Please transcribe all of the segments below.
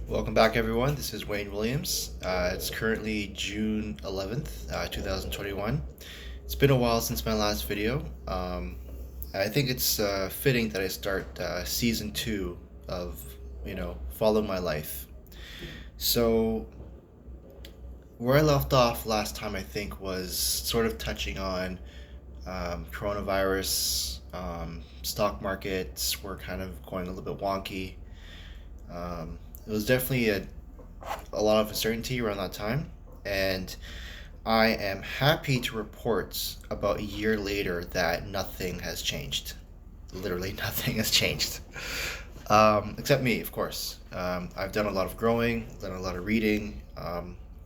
Welcome back, everyone. This is Wayne Williams. It's currently June 11th, 2021. It's been a while since my last video. I think it's fitting that I start season two of, Follow My Life. So, where I left off last time, I think, was sort of touching on coronavirus. Stock markets were kind of going a little bit wonky. It was definitely a lot of uncertainty around that time. And I am happy to report about a year later that nothing has changed. Literally nothing has changed. Except me, of course. I've done a lot of growing, done a lot of reading,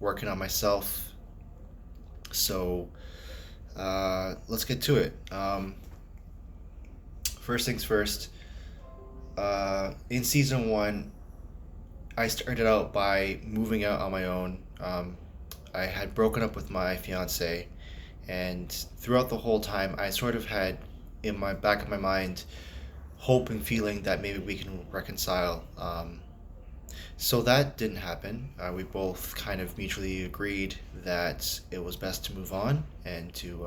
working on myself. So let's get to it. First things first, in season one, I started out by moving out on my own. I had broken up with my fiance, and throughout the whole time, I sort of had in my back of my mind hope and feeling that maybe we can reconcile. So that didn't happen. We both kind of mutually agreed that it was best to move on and to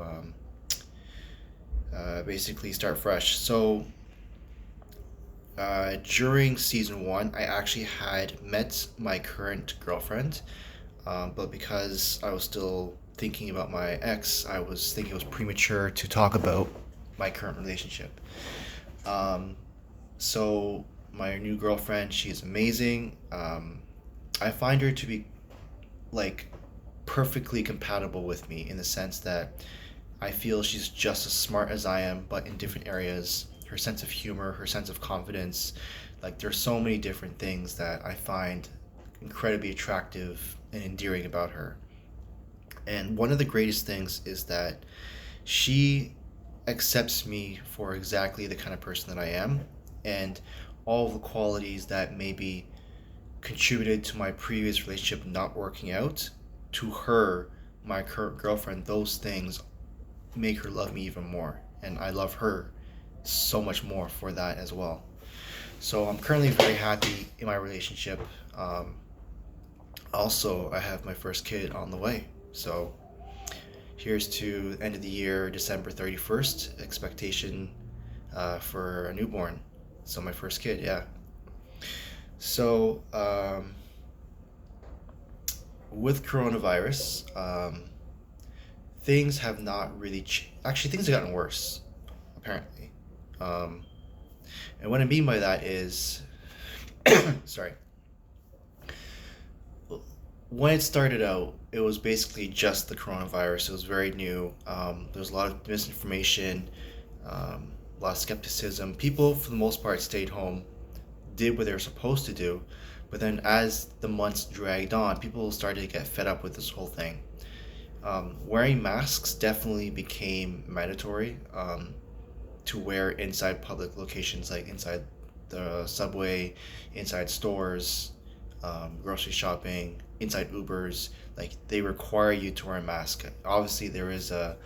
basically start fresh. So during season one, I actually had met my current girlfriend, but because I was still thinking about my ex, I was thinking it was premature to talk about my current relationship. Um, so my new girlfriend, she's amazing. I find her to be like perfectly compatible with me in the sense that I feel she's just as smart as I am, but in different areas. Her sense of humor, her sense of confidence, like there's so many different things that I find incredibly attractive and endearing about her. And one of the greatest things is that she accepts me for exactly the kind of person that I am, and all the qualities that maybe contributed to my previous relationship not working out. To her, my current girlfriend, those things make her love me even more, and I love her so much more for that as well. So I'm currently very happy in my relationship. Um, Also, I have my first kid on the way. So here's to end of the year, December 31st, expectation for a newborn. So my first kid, yeah. So with coronavirus, things have not really actually things have gotten worse apparently. Um, and what I mean by that is, sorry, when it started out, it was basically just the coronavirus. It was very new. There was a lot of misinformation, a lot of skepticism. People, for the most part, stayed home, did what they were supposed to do. But then, as the months dragged on, people started to get fed up with this whole thing. Wearing masks definitely became mandatory to wear inside public locations, like inside the subway, inside stores, grocery shopping, inside Ubers. Like they require you to wear a mask. Obviously, there is a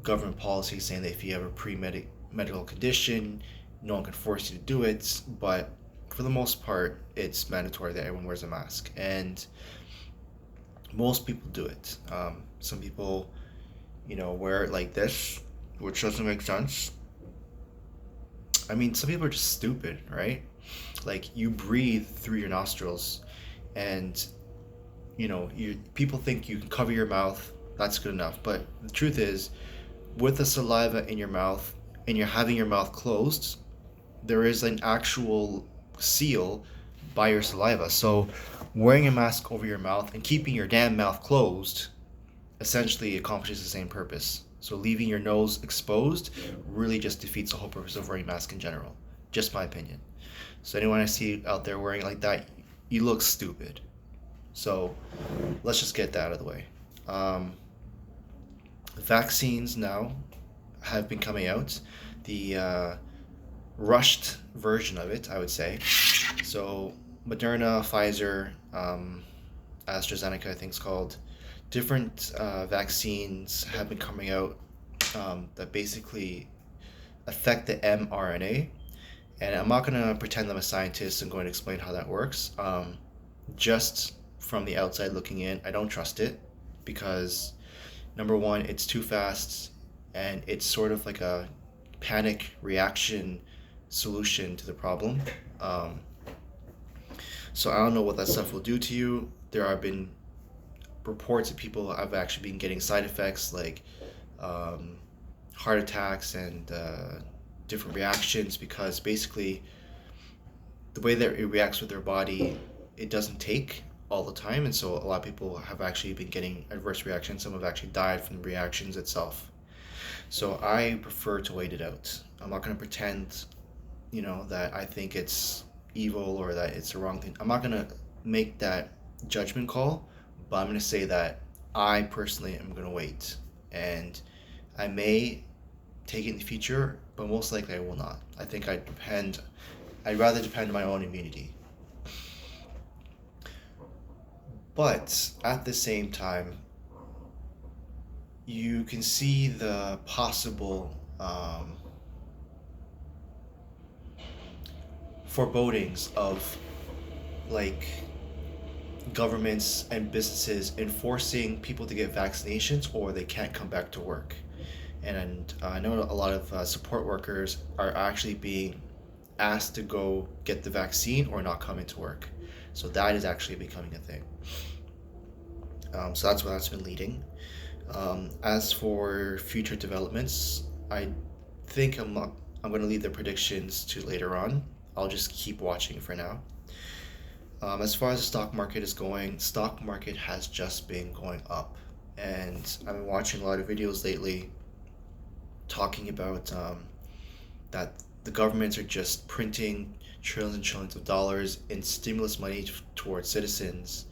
government policy saying that if you have a medical condition, no one can force you to do it. But for the most part, it's mandatory that everyone wears a mask, and most people do it. Some people, wear it like this, which doesn't make sense. I mean, some people are just stupid, right? Like you breathe through your nostrils, and you people think you can cover your mouth. That's good enough, but the truth is, with the saliva in your mouth and you're having your mouth closed, there is an actual seal by your saliva. So, wearing a mask over your mouth and keeping your damn mouth closed essentially accomplishes the same purpose. So, leaving your nose exposed really just defeats the whole purpose of wearing a mask in general. Just my opinion. So, anyone I see out there wearing it like that, you look stupid. So, let's just get that out of the way. Um, Vaccines now have been coming out. The rushed version of it, I would say. So Moderna, Pfizer, AstraZeneca, I think it's called. Different vaccines have been coming out that basically affect the mRNA. And I'm not going to pretend I'm a scientist and going to explain how that works. just from the outside looking in, I don't trust it because number one, it's too fast and it's sort of like a panic reaction solution to the problem. Um, so I don't know what that stuff will do to you. There have been reports that people have actually been getting side effects like um, heart attacks and different reactions because basically the way that it reacts with their body, it doesn't take all the time, and so a lot of people have actually been getting adverse reactions. Some have actually died from the reactions itself. So I prefer to wait it out. I'm not going to pretend, that I think it's evil or that it's the wrong thing. I'm not going to make that judgment call, but I'm going to say that I personally am going to wait. And I may take it in the future, but most likely I will not. I think I'd rather depend on my own immunity. But at the same time, you can see the possible forebodings of like governments and businesses enforcing people to get vaccinations or they can't come back to work. And I know a lot of support workers are actually being asked to go get the vaccine or not come into work. So that is actually becoming a thing. So that's what that's been leading. As for future developments, I think I'm going to leave the predictions to later on. I'll just keep watching for now. As far as the stock market is going, stock market has just been going up, and I've been watching a lot of videos lately talking about that the governments are just printing trillions and trillions of dollars in stimulus money towards citizens.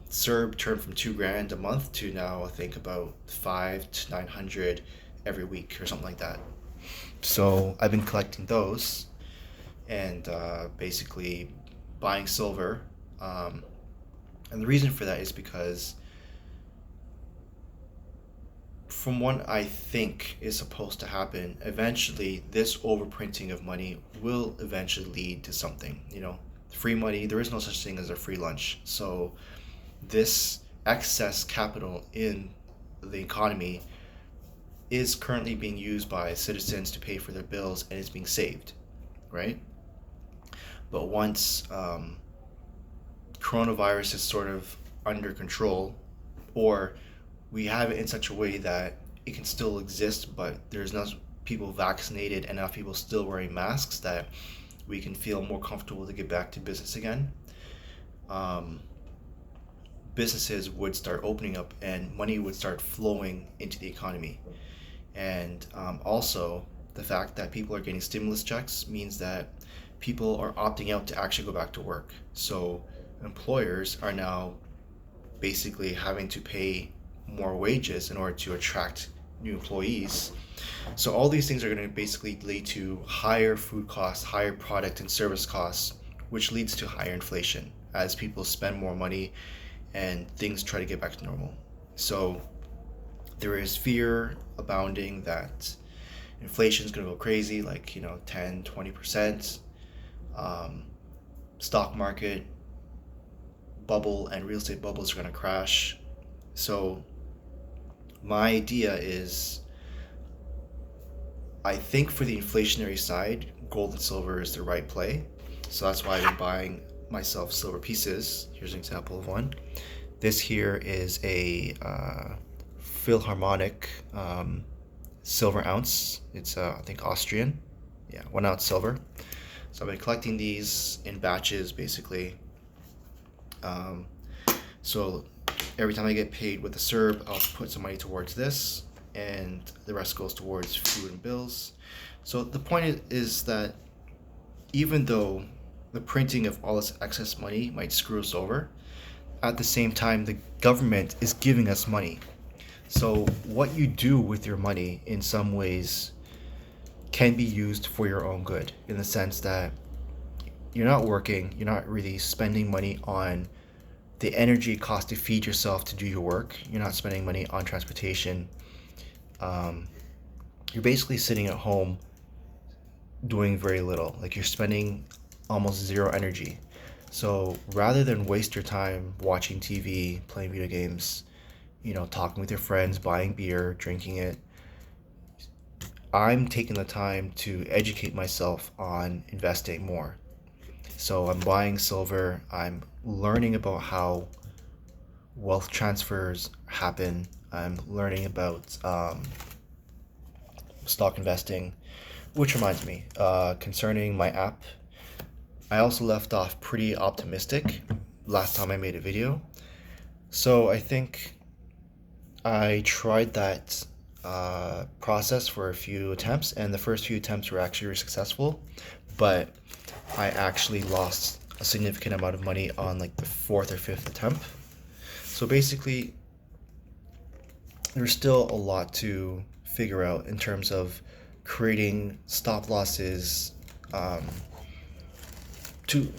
CERB turned from 2 grand a month to now I think about 5 to 900 every week or something like that. So I've been collecting those and basically buying silver. And the reason for that is because from what I think is supposed to happen, eventually this overprinting of money will eventually lead to something. Free money, there is no such thing as a free lunch. So this excess capital in the economy is currently being used by citizens to pay for their bills and is being saved, right? But once coronavirus is sort of under control, or we have it in such a way that it can still exist, but there's enough people vaccinated and enough people still wearing masks that we can feel more comfortable to get back to business again, businesses would start opening up and money would start flowing into the economy. And also, the fact that people are getting stimulus checks means that people are opting out to actually go back to work. So employers are now basically having to pay more wages in order to attract new employees. So all these things are going to basically lead to higher food costs, higher product and service costs, which leads to higher inflation as people spend more money and things try to get back to normal. So there is fear abounding that inflation is going to go crazy, like 10, 20%. Stock market bubble and real estate bubbles are going to crash. So my idea is, I think for the inflationary side, gold and silver is the right play. So that's why I've been buying myself silver pieces. Here's an example of one. This here is a Philharmonic silver ounce. It's I think Austrian. Yeah, 1 ounce silver. So I've been collecting these in batches basically. So every time I get paid with the CERB, I'll put some money towards this, and the rest goes towards food and bills. So the point is that even though the printing of all this excess money might screw us over, at the same time, the government is giving us money. So what you do with your money in some ways can be used for your own good, in the sense that you're not working, you're not really spending money on the energy cost to feed yourself to do your work, you're not spending money on transportation. You're basically sitting at home doing very little. Like, you're spending almost zero energy. So rather than waste your time watching TV, playing video games, talking with your friends, buying beer, drinking it, I'm taking the time to educate myself on investing more. So I'm buying silver, I'm learning about how wealth transfers happen, I'm learning about stock investing, which reminds me, concerning my app, I also left off pretty optimistic last time I made a video. So I think I tried that process for a few attempts, and the first few attempts were actually successful, but I actually lost a significant amount of money on like the fourth or fifth attempt. So basically, there's still a lot to figure out in terms of creating stop losses, um, to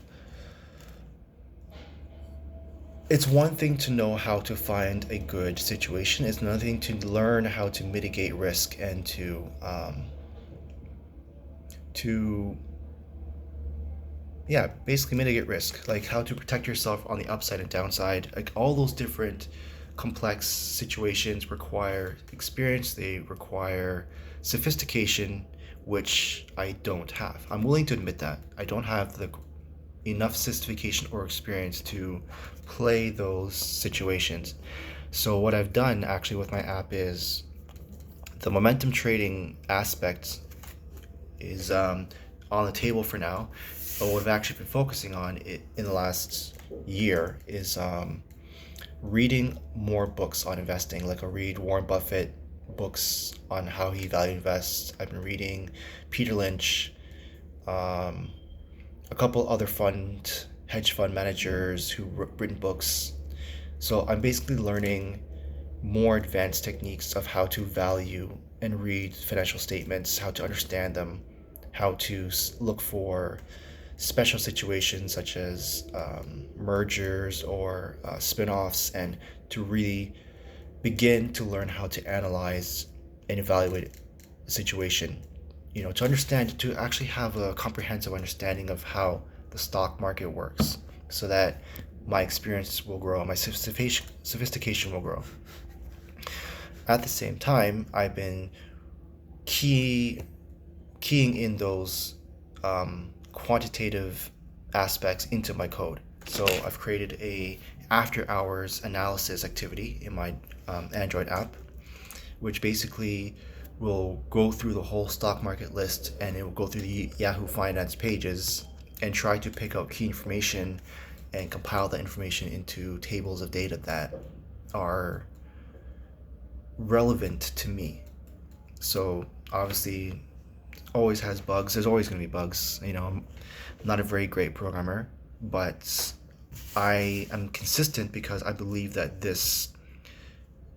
it's one thing to know how to find a good situation. It's another thing to learn how to mitigate risk and to yeah, basically mitigate risk, like how to protect yourself on the upside and downside. Like all those different complex situations require experience. They require sophistication, which I don't have. I'm willing to admit that I don't have the enough sophistication or experience to play those situations. So what I've done actually with my app is the momentum trading aspect is on the table for now. But what I've actually been focusing on it in the last year is reading more books on investing. Like I read Warren Buffett books on how he value invests. I've been reading Peter Lynch, um, a couple other hedge fund managers who've written books. So I'm basically learning more advanced techniques of how to value and read financial statements, how to understand them, how to look for special situations such as mergers or spin-offs, and to really begin to learn how to analyze and evaluate a situation, to understand, to actually have a comprehensive understanding of how the stock market works, so that my experience will grow, my sophistication will grow. At the same time, I've been key keying in those quantitative aspects into my code. So I've created a after hours analysis activity in my Android app, which basically will go through the whole stock market list, and it will go through the Yahoo Finance pages and try to pick out key information and compile that information into tables of data that are relevant to me. So obviously, always has bugs. There's always going to be bugs. I'm not a very great programmer, but I am consistent because I believe that this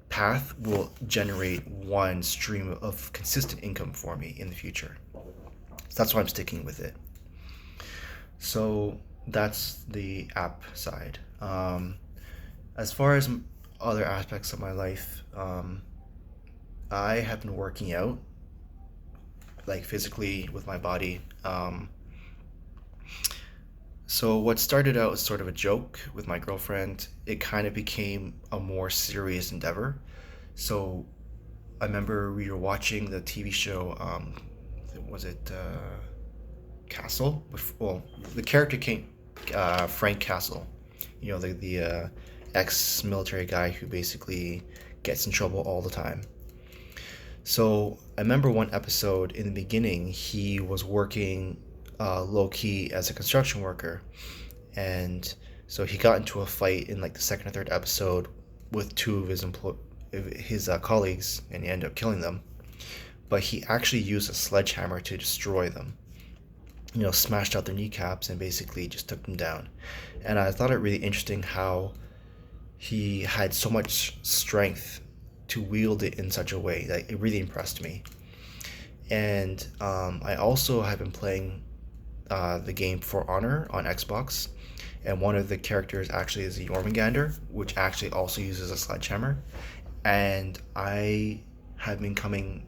path will generate one stream of consistent income for me in the future. So that's why I'm sticking with it. So that's the app side. As far as other aspects of my life, I have been working out, like physically with my body. So what started out as sort of a joke with my girlfriend, it kind of became a more serious endeavor. So I remember we were watching the TV show. Was it Castle? Well, the character came Frank Castle. The ex-military guy who basically gets in trouble all the time. So I remember one episode in the beginning, he was working low key as a construction worker, and so he got into a fight in like the second or third episode with two of his colleagues, and he ended up killing them. But he actually used a sledgehammer to destroy them. Smashed out their kneecaps and basically just took them down. And I thought it really interesting how he had so much strength to wield it in such a way that it really impressed me. And I also have been playing the game For Honor on Xbox, and one of the characters actually is a Jormungandr, which actually also uses a sledgehammer. And I have been becoming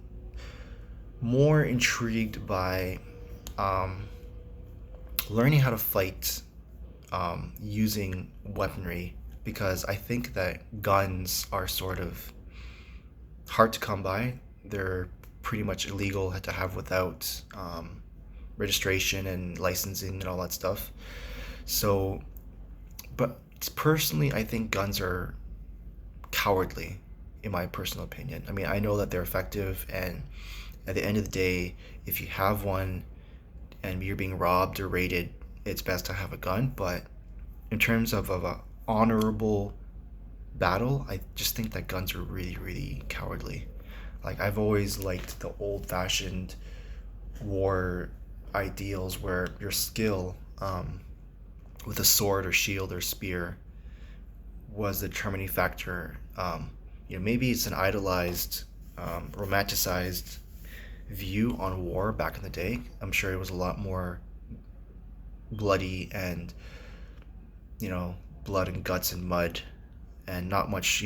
more intrigued by learning how to fight using weaponry, because I think that guns are sort of hard to come by. They're pretty much illegal to have without registration and licensing and all that stuff. So, but personally, I think guns are cowardly, in my personal opinion. I mean, I know that they're effective, and at the end of the day, if you have one and you're being robbed or raided, it's best to have a gun. But in terms of a honorable battle, I just think that guns are really, really cowardly. Like, I've always liked the old-fashioned war ideals where your skill with a sword or shield or spear was the determining factor. Maybe it's an idolized, romanticized view on war back in the day. I'm sure it was a lot more bloody and, blood and guts and mud, and not much,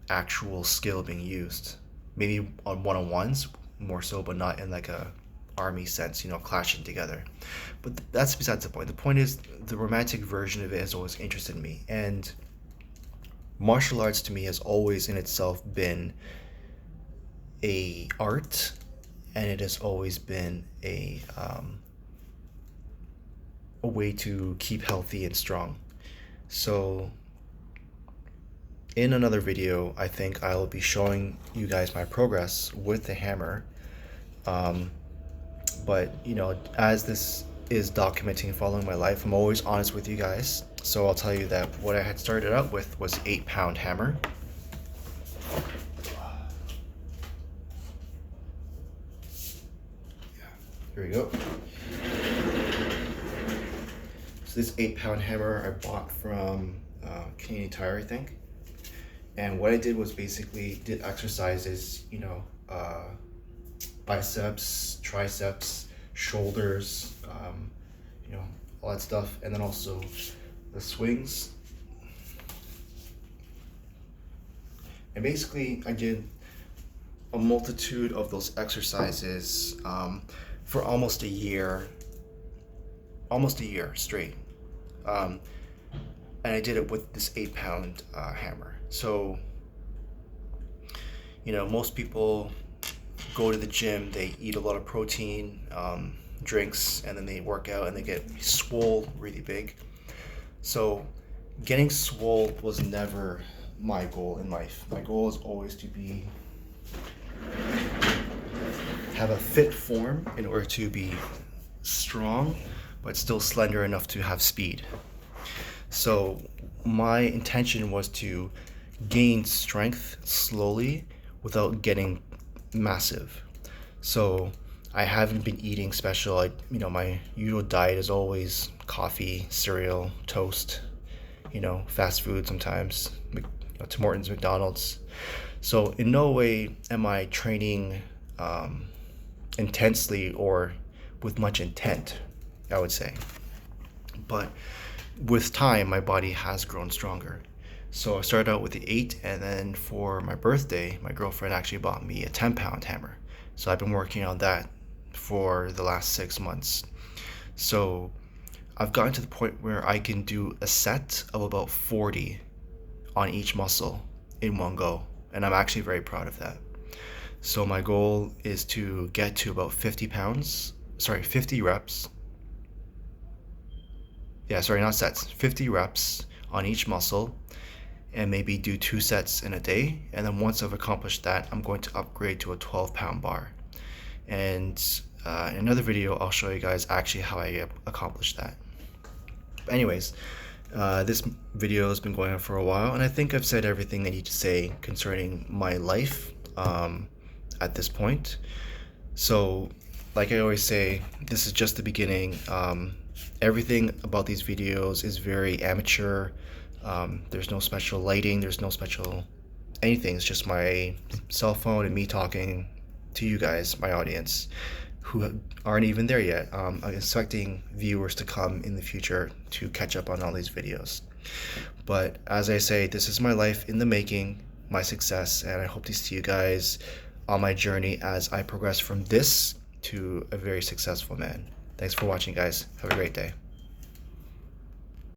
actual skill being used. Maybe on one-on-ones more so, but not in like a army sense, clashing together. But that's besides the point. The point is, the romantic version of it has always interested me, and martial arts to me has always in itself been a art, and it has always been a way to keep healthy and strong. So in another video, I think I'll be showing you guys my progress with the hammer. But as this is documenting following my life, I'm always honest with you guys. So I'll tell you that what I had started out with was 8-pound hammer. Here we go. So this 8-pound hammer I bought from Canadian Tire, I think. And what I did was basically did exercises, biceps, triceps, shoulders, all that stuff. And then also the swings. And basically I did a multitude of those exercises for almost a year straight. And I did it with this 8-pound hammer. So, most people go to the gym, they eat a lot of protein, drinks, and then they work out and they get swole really big. So getting swole was never my goal in life. My goal is always to have a fit form in order to be strong, but still slender enough to have speed. So my intention was to gain strength slowly without getting massive. So I haven't been eating special. My usual diet is always coffee, cereal, toast, fast food sometimes, Tim Hortons, McDonald's. So in no way am I training intensely or with much intent, I would say. But with time, my body has grown stronger. So I started out with the 8, and then for my birthday, my girlfriend actually bought me a 10-pound hammer. So I've been working on that for the last 6 months. So I've gotten to the point where I can do a set of about 40 on each muscle in one go, and I'm actually very proud of that. So my goal is to get to about 50 reps. Yeah, sorry, not sets, 50 reps on each muscle, and maybe do 2 sets in a day. And then once I've accomplished that, I'm going to upgrade to a 12-pound bar. And in another video, I'll show you guys actually how I accomplished that. But anyways, this video has been going on for a while, and I think I've said everything I need to say concerning my life at this point. So, like I always say, this is just the beginning. Everything about these videos is very amateur. There's no special lighting, there's no special anything. It's just my cell phone and me talking to you guys, my audience, who aren't even there yet. I'm expecting viewers to come in the future to catch up on all these videos. But as I say, this is my life in the making, my success, and I hope to see you guys on my journey as I progress from this to a very successful man. Thanks for watching, guys. Have a great day.